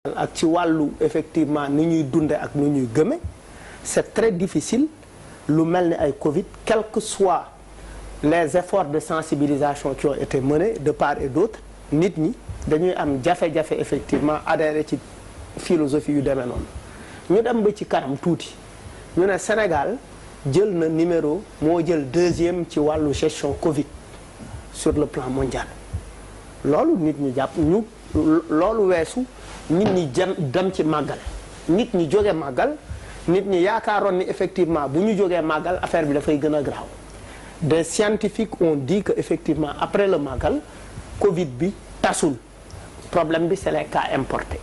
ak ci wàllu effectivement ni ñuy dunde ak ni ñuy gëme c'est très difficile lu mel ni ay Covid quels que soient les efforts de sensibilisation qui ont été menés de part et d'autre nit ñi dañuy am jafe-jafe effectivement adhéré ci philosophie yu demee noonu ñu dem ba ci kanam tuuti ñu ne Sénégal jël na numéro moo jël deuxième ci wàllu gestion Covid sur le plan mondial loolu nit ñi jàpp ñu loolu weesu nit ñi dem ci màggal nit ñi jóge màggal nit ñi yaakaaroon ni effectivement bu ñu jógee màggal affaire bi dafay gën a graaw des scientifiques ont dit que effectivement après le màggal Covid bi tasul problème bi c'est les cas importés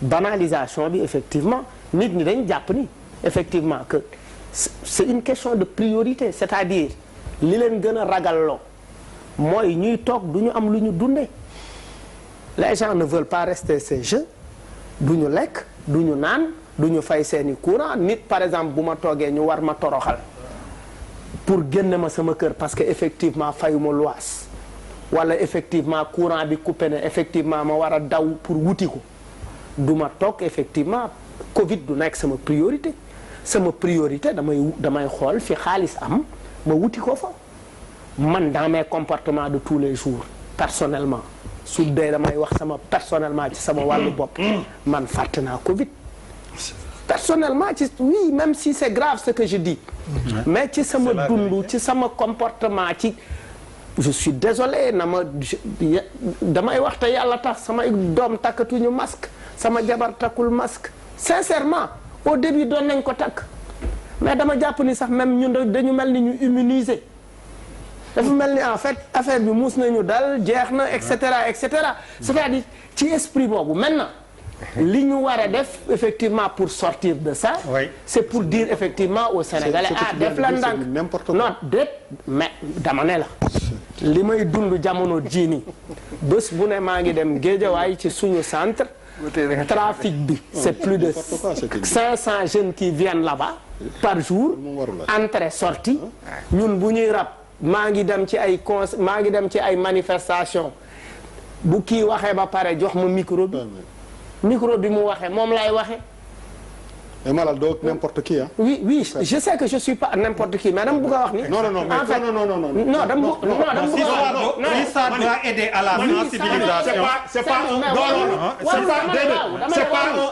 banalisation bi effectivement nit ñi dañ jàpp ni effectivement que c'est une question de priorité c'est-à-dire li leen gën a ragalloo mooy ñuy toog du ñu am lu ñu dundee les gens ne veulent pas rester ces jeux du ñu lekk du ñu naan du ñu fay seeni courant nit par exemple bu ma toogee ñu war ma toroxal pour génne ma sama kër parce que effectivement fayuma luwaas wala effectivement courant bi coupé na effectivement ma war a daw pour wuti ko du ma toog effectivement Covid du nekk sama priorité damay xool fi xaalis am ma wuti ko fa man dans mes comportements de tous les jours personnellement su dee damay wax personnellement ci sama wàllu bopp man fàtte naa Covid personnellement ci oui même si c'est grave ce que je dis mais ci sama dund ci sama comportement ci je suis désolé damay wax te yàlla tax samay doom takkatuñu masque sama jabar takkul masque sincèrement au début doon nañ ko takk mais dama jàpp ni sax même ñun dañu mel ni ñu immuniser dafa mel ni en fait affaire bi muus nañu dal jeex na et cetera c'est-à-dire ci esprit boobu maintenant li ñu war a def effectivement pour sortir de ça c'est pour dire effectivement aux Sénégalais def la ndànk non déet mais dama ne la li may dund jamono jii nii bés bu ne maa ngi dem Guédiawaye ci suñu centre trafic bi c'est plus de 500 jeunes qui viennent là-bas par jour entrée sortie ñun bu ñuy rab maa ngi dem ci ay manifestation bu kii waxee ba pare jox ma micro bi mu waxee moom lay waxee. mais malal doo n'importe qui hein. oui je sais que je suis pas n'importe qui mais dama bëgg a wax ni. non ça doit aider à la sensibilisation.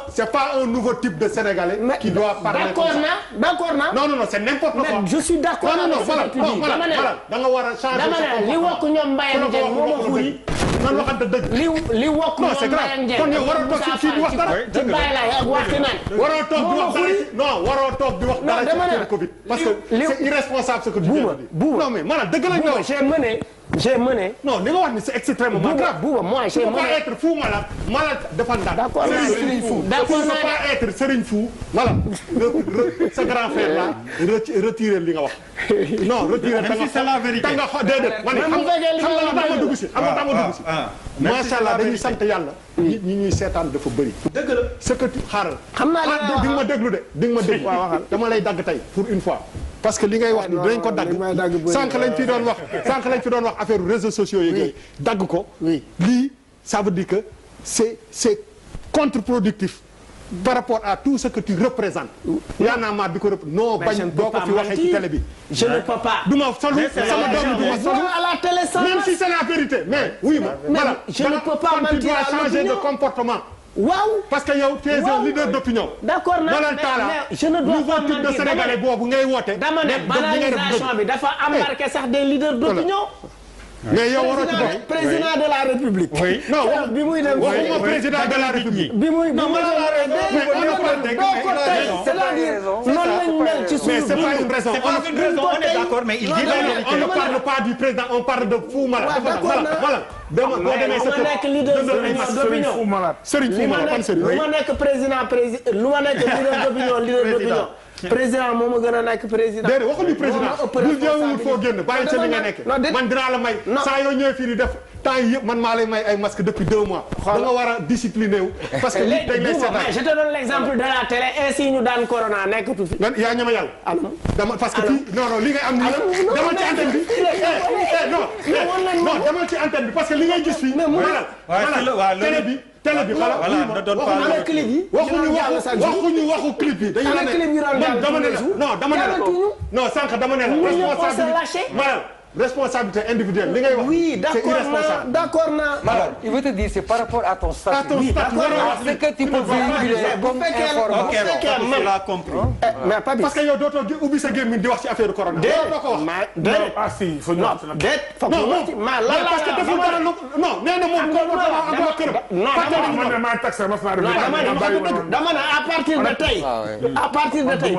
c'est pas un nouveau type de Sénégalais qui doit parler. d'accord naa. non c'est n'importe quoi. mais je suis d'accord. da nga war a changer. dama ne li wokk ñoom Mbaye Ndiaye moo ma xuri. man waxante dëgg. li wokk ñoom Mbaye Ndiaye. kon yow waroo toog fii di wax dara. ci Baye Laye ak waxi naan. waroo toog di wax dara waroo toog di wax dara ci Covid. parce que c'est irresponsable ce que tu dis. non mais maanaam dëgg lañ la wax. j'ai mené. non li nga wax ni c'est extrêmement grave. moi j'ai mené. tu peux pas être fou malade dafa ndànk. d'accord Serigne Fou. tu peux pas être Serigne Fou. malade sa grand frère là retirer li nga wax. non retirer da nga c'est la vérité. da nga déedéet man xam nga dama dugg si macha allah dañuy sant yàlla. ñi ñuy seetaan dafa bëri. dëgg la ce que xaaral. xam naa la di nga ma déglu de di nga ma déglu. dama lay dagg tey pour une fois. parce que li ngay wax ni dinañ ko dagg sànq lañ fi doon wax affaire réseaux sociaux yeeg dagg ko. lii ça veut dire que c'est contre-productif par rapport à tout ce que tu représentes. yaa naa maa bi ko non bañ boo ko fi waxee ci télé bi. je ne peux pas. du ma solu sama doom du ma solu à la télé sans même si c'est la vérité mais oui ma voilà je ne peux pas mentir à tu dois changer de comportement. waaw parce que yow tu es un leader d'opinion. d'accord mais je ne dois pas mentir. nouveau type de Sénégalais boobu ngay woote. dama ne banalisation bi dafa embarqué sax des leaders d'opinion. mais yow waroo ci bokk président de la République. oui non bi muy dem waxuma président de la République. bi muy c'est-à-dire noonu lañ mel ci suñu. mais c'est pas une raison. on est d'accord mais il dit la vérité. on ne parle pas du président on parle de Fou Malade. voilà dama boo demee sa kër nekk leader d'opinion. Serigne Fou Malade ban Serigne. lu ma nekk lu ma nekk leader d'opinion. président moo ma gën a nekk président. déedéet waxuñu président bul jéemawul foo génn bàyyi ca li nga nekk. man dinaa la may. saa yoo ñëwee fii di def temps yii yëpp man maa lay may ay masque depuis 2 mois. da nga war a discipliné wu. parce que nit dañ lay seetaan. je te donne l'exemple de la télé ainsi ñu daan corona nekkatu fi. yaa ñama yàlla. dama parce que fii non li ngay am nii yëpp demal ci antenne bi. non demal ci antenne bi parce que li ngay gis fii. waaw télé bi télé bi xala ne donne pas ana clip yi. waxuñu waxu clip yi. dañu ana clip yi man dama ne la non dama ne la non sànq dama ne la responsabilité individuelle li ngay wax. oui d'accord naa. Alors, il veut te dire c'est par rapport à ton statut. À ton statut. Ce que tu peux véhiculer comme information. ok on l'a compris. mais pas parce que yow dootoo ubbi sa gémmiñ di wax ci affaire corona. déet ah si faut non déet. non parce que deful dara non nee na moom comportement ak këram. dama ne à partir de tey. à partir de tey.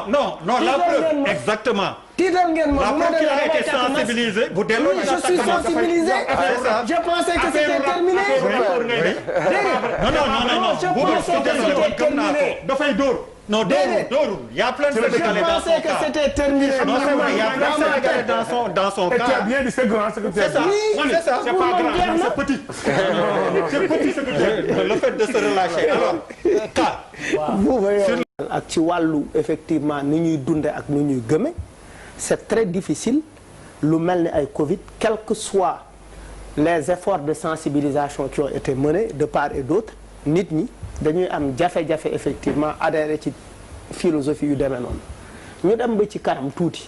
non la preuve exactement. tiital ngeen ma. La procureur a été sensibilisée. Bu delloo je suis sensibilisé. Je pensais que c'était terminé. Non. Je pensais que c'était terminé. dafay dóor. Non, dóorul. Il y a plein de Sénégalais dans son cas. Je pensais que c'était terminé. Non, c'est vrai, il y a plein de Sénégalais dans son cas. Et tu as bien dit, c'est grand, c'est que tu as dit. Oui, c'est ça. C'est pas grand, c'est petit. C'est petit ce que tu as dit. Le fait de se relâcher. Alors, cas. Vous voyez ak ci wàllu effectivement ni ñuy dunde ak ni ñuy gëme. C'est très difficile lu mel ni ay Covid quels que soient les efforts de sensibilisation qui ont été menés de part et d'autre nit ñi dañuy am jafe-jafe effectivement adhéré ci philosophie yu demee noonu ñu dem ba ci kanam tuuti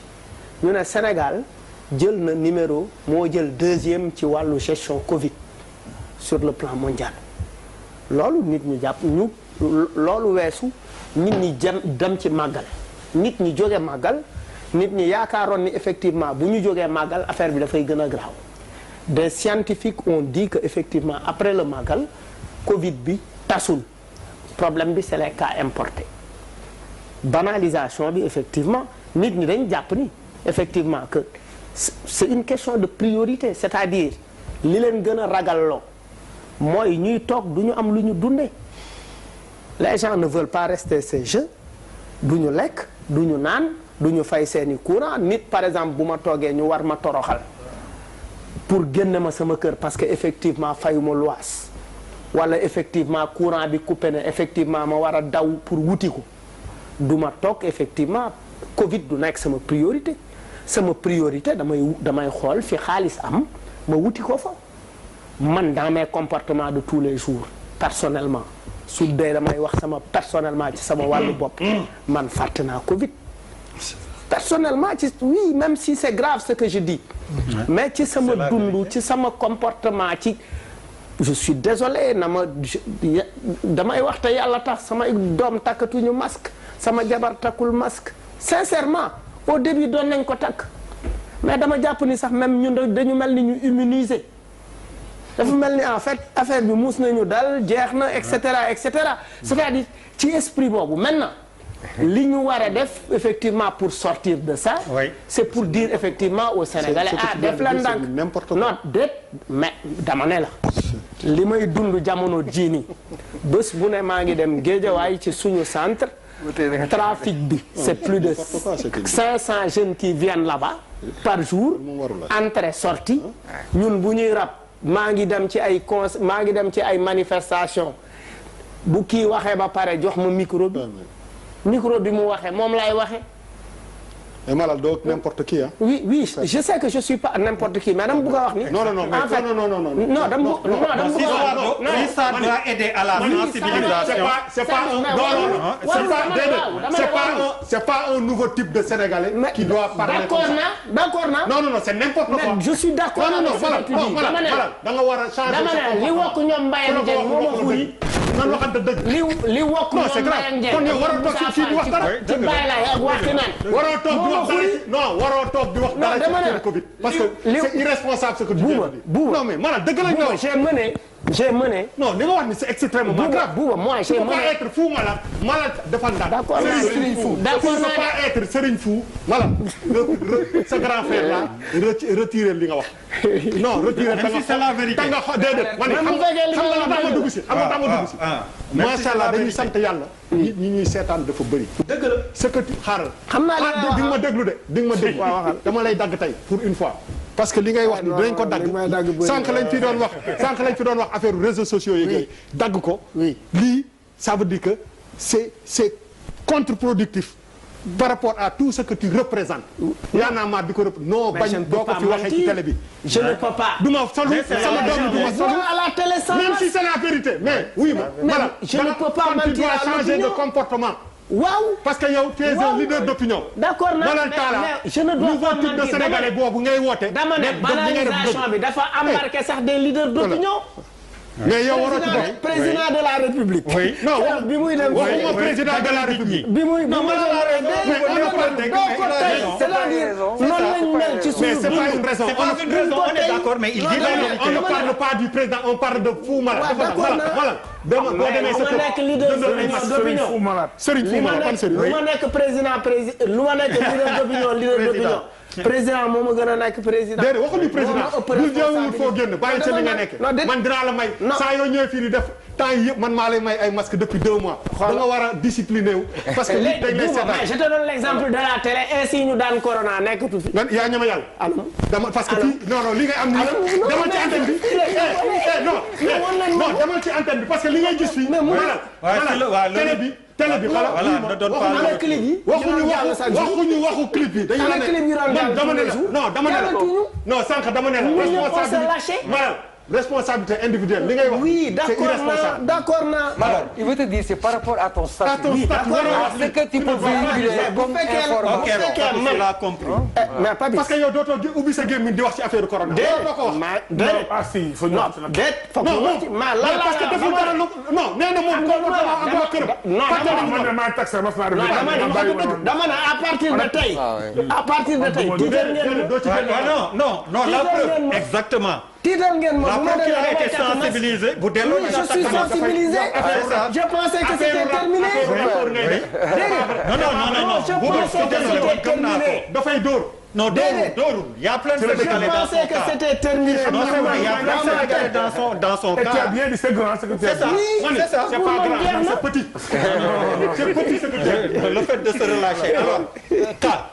ñu ne Sénégal jël na numéro moo jël deuxième ci wàllu gestion Covid sur le plan mondial loolu nit ñi jàpp ñu loolu weesu nit ñi dem ci màggal nit ñi jóge màggal nit ñi yaakaaroon ni effectivement bu ñu jógee màggal affaire bi dafay gën a graaw des scientifiques ont dit que effectivement après le màggal Covid bi tasul problème bi c'est les cas importés banalisation bi effectivement nit ñi dañ jàpp ni effectivement que c'est une question de priorité c'est-à-dire li leen gën a ragalloo mooy ñuy toog du ñu am lu ñu dundee les gens ne veulent pas rester ces jeux du ñu lekk du ñu naan du ñu fay seeni courant nit par exemple bu ma toogee ñu war ma toroxal pour génne ma sama kër parce que effectivement fayuma luwaas wala effectivement courant bi coupé na effectivement ma war a daw pour wuti ko du ma toog effectivement Covid du nekk sama priorité damay xool fi xaalis am ma wuti ko fa man dans mes comportements de tous les jours personnellement su dee damay wax sama personnellement ci sama wàllu bopp man fàtte naa Covid personnellement oui même si c'est grave ce que je dis mais ci sama dund ci sama comportement ci je suis désolé damay wax te yàlla tax samay doom takkatuñu masque sama jabar takkul masque sincèrement au début doon nañ ko takk mais dama jàpp ni sax même ñun dañu mel ni ñu immuniser dafa mel ni en fait affaire bi muus nañu dal jeex na et cetera c'est-à-dire ci esprit boobu maintenant li ñu war a def effectivement pour sortir de ça c'est pour dire effectivement aux Sénégalais def la ndànk non déet mais dama ne la li may dund jamono jii nii bés bu ne maa ngi dem Guédiawaye ci suñu centre trafic bi c'est plus de 500 jeunes qui viennent là-bas par jour entrée sortie ñun bu ñuy rab maa ngi dem ci ay manifestation bu kii waxee ba pare jox ma micro bi mu waxee moom lay waxee. mais Malal doo n'importe qui oui je sais que je suis pas n'importe qui mais dama bëgg a wax ni. non dama ça doit aider à la sensibilisation. c'est pas un nouveau type de Sénégalais qui doit parler. d'accord naa. non c'est n'importe quoi. je suis d'accord avec ce que tu dis. da nga war a changer. dama ne li wokk ñoom Mbaye Ndiaye moo ma xuy. nan waxante dëgg. li wokk ñoom Mbaye Ndiaye. kon yow waroo toog ci fii di wax dara. ci Baye Laye ak waxi naan. waroo toog di wax dara ci Covid. parce que c'est irresponsable ce que tu dis. non mais maanaam dëgg lañ ko. j'ai mené. non li nga wax ni c'est extrêmement grave. moi j'ai mené. tu peux pas être fou Malal dafa ndànk. d'accord Serigne Fou. d'accord tu peux pas être Serigne Fou. Malal sa grand frère là retirer li nga wax. non retirer même si c'est la vérité. tanga déedéet man xam nga dama dugg si. macha allah dañuy sant yàlla. ñi ñuy seetaan dafa bëri. dëgg la ce que tu xaaral. xam naa di nga ma déglu de di nga ma déglu. waaw waxal dama lay dagg tey pour une fois. parce que li ngay wax ni dinañ ko dagg sànq lañ fi doon wax affaire réseaux sociaux yi dagg ko lii ça veut dire que c'est contre-productif par rapport à tout ce que tu représentes. Y'en a marre di ko non bañ doo ko fi waxee ci télé bi. je ne peux pas. du ma salu sama doom du ma salu à la télé sans même si c'est la vérité mais oui ma. voilà je ne peux pas mentir. tu dois changer de comportement. waaw parce que yow tu es un leader d'opinion. d'accord mais je ne dois pas mentir de sénégalais boobu ngay woote. dama ne banalisation bi dafa embarqué sax des leaders d'opinion. mais yow waroo ci bokk président de la république. oui non bi muy dem waxuma président de la république. bi muy dem c'est-à-dire noonu lañ mel ci suñu mais c'est pas une raison. C'est pas une raison, on est d'accord, mais il dit la vérité. On ne parle pas du président, on parle de Fou Malade. Voilà. Dama boo demee sa nekk leader d'opinion. Serigne Fou Malade ban Serigne. lu ma nekk président lu ma nekk leader d'opinion. président moo ma gën a nekk président. déedéet waxuñu président bul jéemul foo génn bàyyi ca li nga nekk. man dinaa la may. saa yoo ñëwee fii di def temps yii yëpp man maa lay may ay masque depuis 2 mois. da nga war a discipliné wu. parce que nit dañ lay seetaan. je te donne l'exemple de la télé ainsi ñu daan corona nekkatu fi. man yaa ñama yàlla. dama parce que fii non li ngay am nii. demal ci antenne bi. non demal ci antenne bi parce que li ngay gis fii. télé bi xala clip yi waxuñu waxu clip yi dañu la ne dama ne la non sànq dama ne la responsabilité individuelle li ngay wax. oui d'accord naa. Alors, il veut te dire c'est par rapport à ton statut. À ton statut. Ce que tu peux véhiculer comme information. Ok, on l'a compris. mais pas parce que yow dootoo ubbi sa gémmiñ di wax ci affaire corona. doo ko wax. parce que dafa dara non nee na moom dama ne à partir de tey. à partir de tey. non la preuve exactement. tiital ngeen ma bu ma demee a été sensibilisé bu delloo je suis sensibilisé. je pensais que c'était terminé. non je pensais que c'était terminé. dafay dóor. non dóorul il y a plein de Sénégalais dans son cas. Je pensais que c'était terminé. Non, il y a plein de Sénégalais dans son cas. Et tu as bien dit c'est grand ce que tu as dit. Oui, c'est ça. C'est pas grand, c'est petit. C'est petit ce que tu as dit. Le fait de se relâcher. Alors, cas.